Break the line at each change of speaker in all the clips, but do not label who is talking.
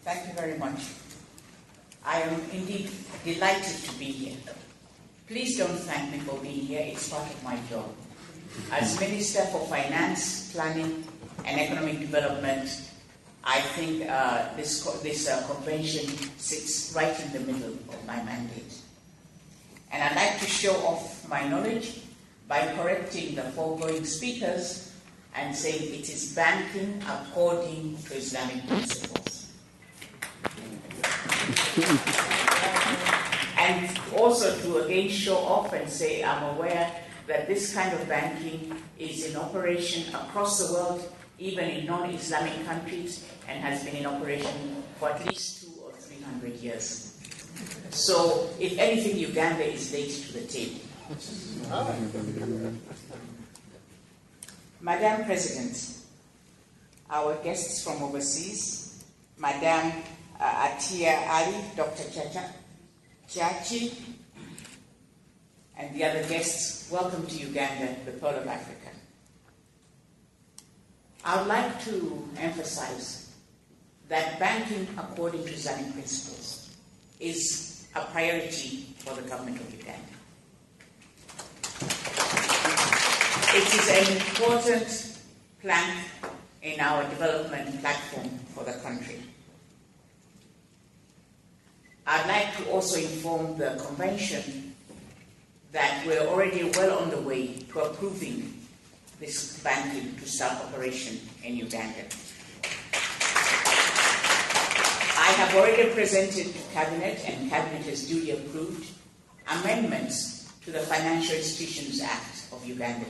Thank you very much. I am indeed delighted to be here. Please don't thank me for being here. It's part of my job. As Minister for Finance, Planning and Economic Development, I think this convention sits right in the middle of my mandate. And I'd like to show off my knowledge by correcting the foregoing speakers and saying it is banking according to Islamic principles. And also to again show off and say I'm aware that this kind of banking is in operation across the world, even in non-Islamic countries, and has been in operation for at least 200 or 300 years. So, if anything, Uganda is late to the table. Madam President, our guests from overseas, Madam Atia Ali, Dr. Chachi, and the other guests, welcome to Uganda, the Pearl of Africa. I would like to emphasize that banking according to Islamic principles is a priority for the government of Uganda. It is an important plank in our development platform for the country. I'd like to also inform the convention that we're already well on the way to approving this banking to start operation in Uganda. I have already presented to Cabinet, and Cabinet has duly approved amendments to the Financial Institutions Act of Uganda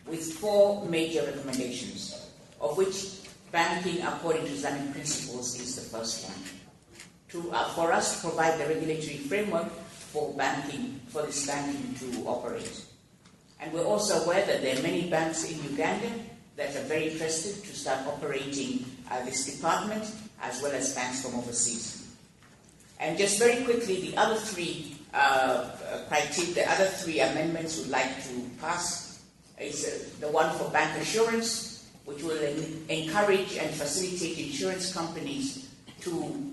with 4 major recommendations, of which banking according to Islamic principles is the first one. For us to provide the regulatory framework for banking, for this banking to operate. And we're also aware that there are many banks in Uganda that are very interested to start operating this department, as well as banks from overseas. And just very quickly, the other 3 criteria, the other 3 amendments we'd like to pass is the one for bank assurance, which will encourage and facilitate insurance companies to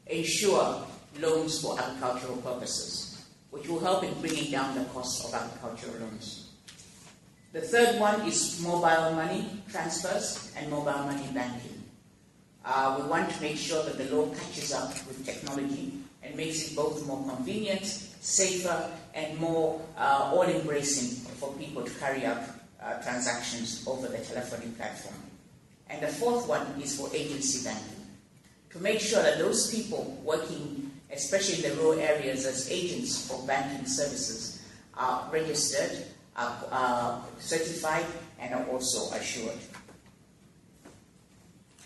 ensure loans for agricultural purposes, which will help in bringing down the cost of agricultural loans. The third one is mobile money transfers and mobile money banking. We want to make sure that the law catches up with technology and makes it both more convenient, safer, and more all-embracing for people to carry out transactions over the telephony platform. And the fourth one is for agency banking, to make sure that those people working, especially in the rural areas as agents for banking services, are registered, are certified, and are also assured.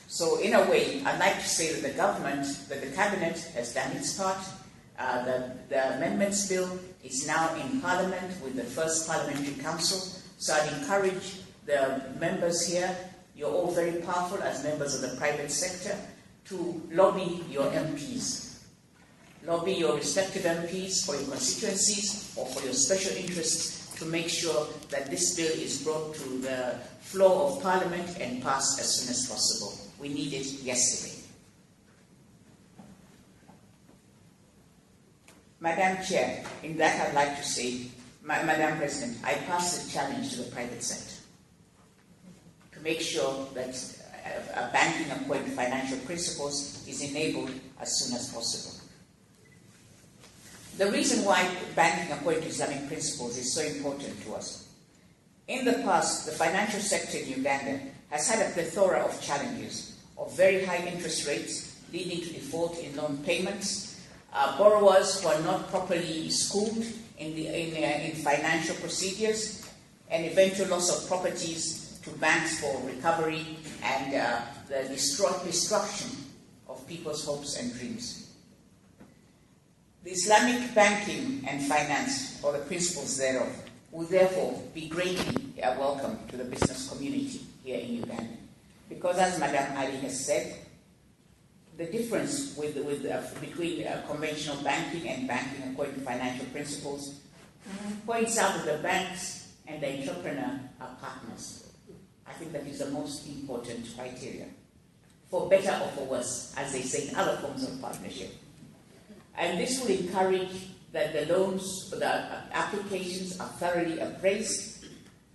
So in a way, I'd like to say that the government, that the Cabinet has done its part. The amendments bill is now in Parliament with the first Parliamentary Council. So I'd encourage the members here, you're all very powerful as members of the private sector, to lobby your MPs. Lobby your respective MPs for your constituencies or for your special interests to make sure that this bill is brought to the floor of Parliament and passed as soon as possible. We need it yesterday. Madam Chair, in that I'd like to say, Madam President, I pass the challenge to the private sector to make sure that banking according to financial principles is enabled as soon as possible. The reason why banking according to Islamic principles is so important to us. In the past, the financial sector in Uganda has had a plethora of challenges, of very high interest rates leading to default in loan payments, borrowers who are not properly schooled in financial procedures, and eventual loss of properties to banks for recovery, and the destruction of people's hopes and dreams. The Islamic banking and finance, or the principles thereof, will therefore be greatly welcome to the business community here in Uganda. Because as Madam Ali has said, the difference between conventional banking and banking according to financial principles points out that the banks and the entrepreneur are partners. I think that is the most important criteria. for better or for worse, as they say in other forms of partnership. And this will encourage that the loans, the applications are thoroughly appraised,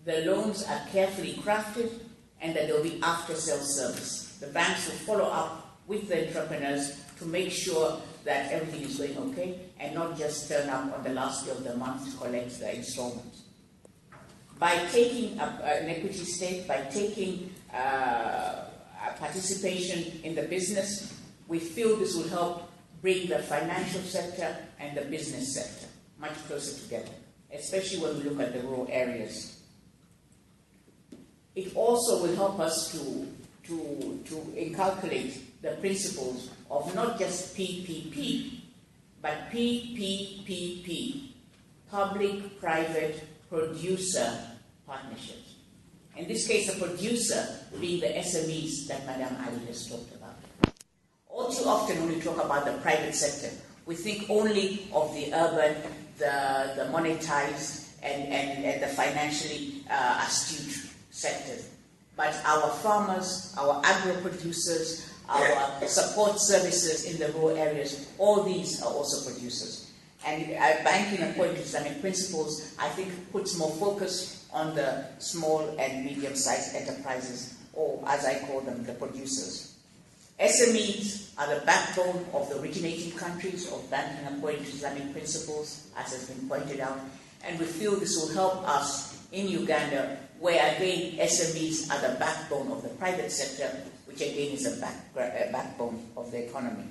the loans are carefully crafted, and that there will be after-sale service. The banks will follow up with the entrepreneurs to make sure that everything is going okay and not just turn up on the last day of the month to collect the installment. By taking an equity stake, by taking participation in the business, we feel this will help bring the financial sector and the business sector much closer together, especially when we look at the rural areas. It also will help us to inculcate the principles of not just PPP, but PPPP, public-private producer partnerships. In this case, a producer being the SMEs that Madam Ali has talked about. All too often when we talk about the private sector, we think only of the urban, the monetized, and the financially astute sectors. But our farmers, our agro-producers, our support services in the rural areas, all these are also producers. And banking according to Islamic principles, I think, puts more focus on the small and medium-sized enterprises, or as I call them, the producers. SMEs are the backbone of the originating countries of banking according to Islamic principles, as has been pointed out, and we feel this will help us in Uganda, where again SMEs are the backbone of the private sector, which again is a backbone of the economy.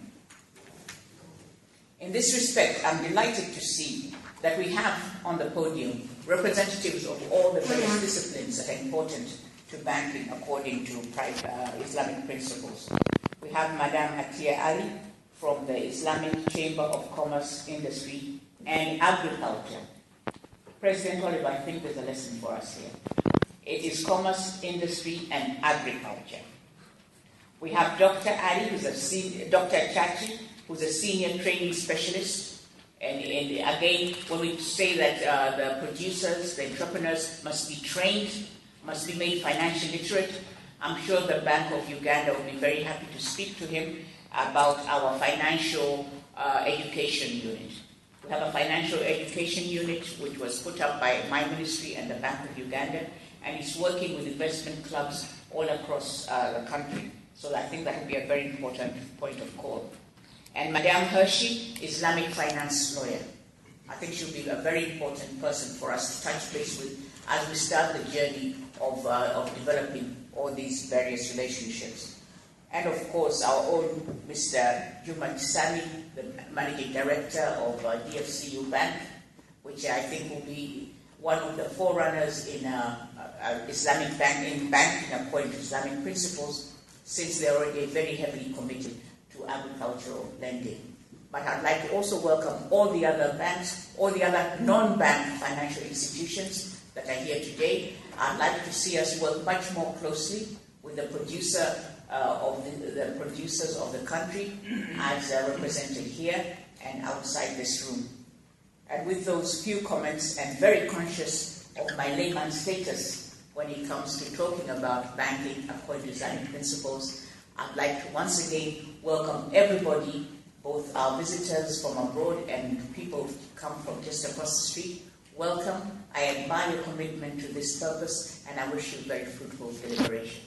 In this respect, I'm delighted to see that we have on the podium representatives of all the various disciplines that are important to banking according to Islamic principles. We have Madam Atiya Ali from the Islamic Chamber of Commerce, Industry and Agriculture. President Oliver, I think there's a lesson for us here. It is commerce, industry and agriculture. We have Dr. Ali, Dr. Chachi, who's a senior training specialist. And again, when we say that the producers, the entrepreneurs must be trained, must be made financially literate, I'm sure the Bank of Uganda will be very happy to speak to him about our financial education unit. We have a financial education unit which was put up by my ministry and the Bank of Uganda, and it's working with investment clubs all across the country. So I think that will be a very important point of call. And Madame Hershey, Islamic finance lawyer. I think she'll be a very important person for us to touch base with as we start the journey of developing all these various relationships. And of course, our own Mr. Juma Sami, the Managing Director of DFCU Bank, which I think will be one of the forerunners in Islamic banking according to Islamic principles, since they're already very heavily committed to agricultural lending. But I'd like to also welcome all the other banks, all the other non-bank financial institutions that are here today. I'd like to see us work much more closely with the producer the producers of the country, as represented here and outside this room. And with those few comments, and very conscious of my layman status when it comes to talking about banking according to Islamic principles, I'd like to once again welcome everybody, both our visitors from abroad and people who come from just across the street. Welcome. I admire your commitment to this purpose, and I wish you very fruitful deliberations.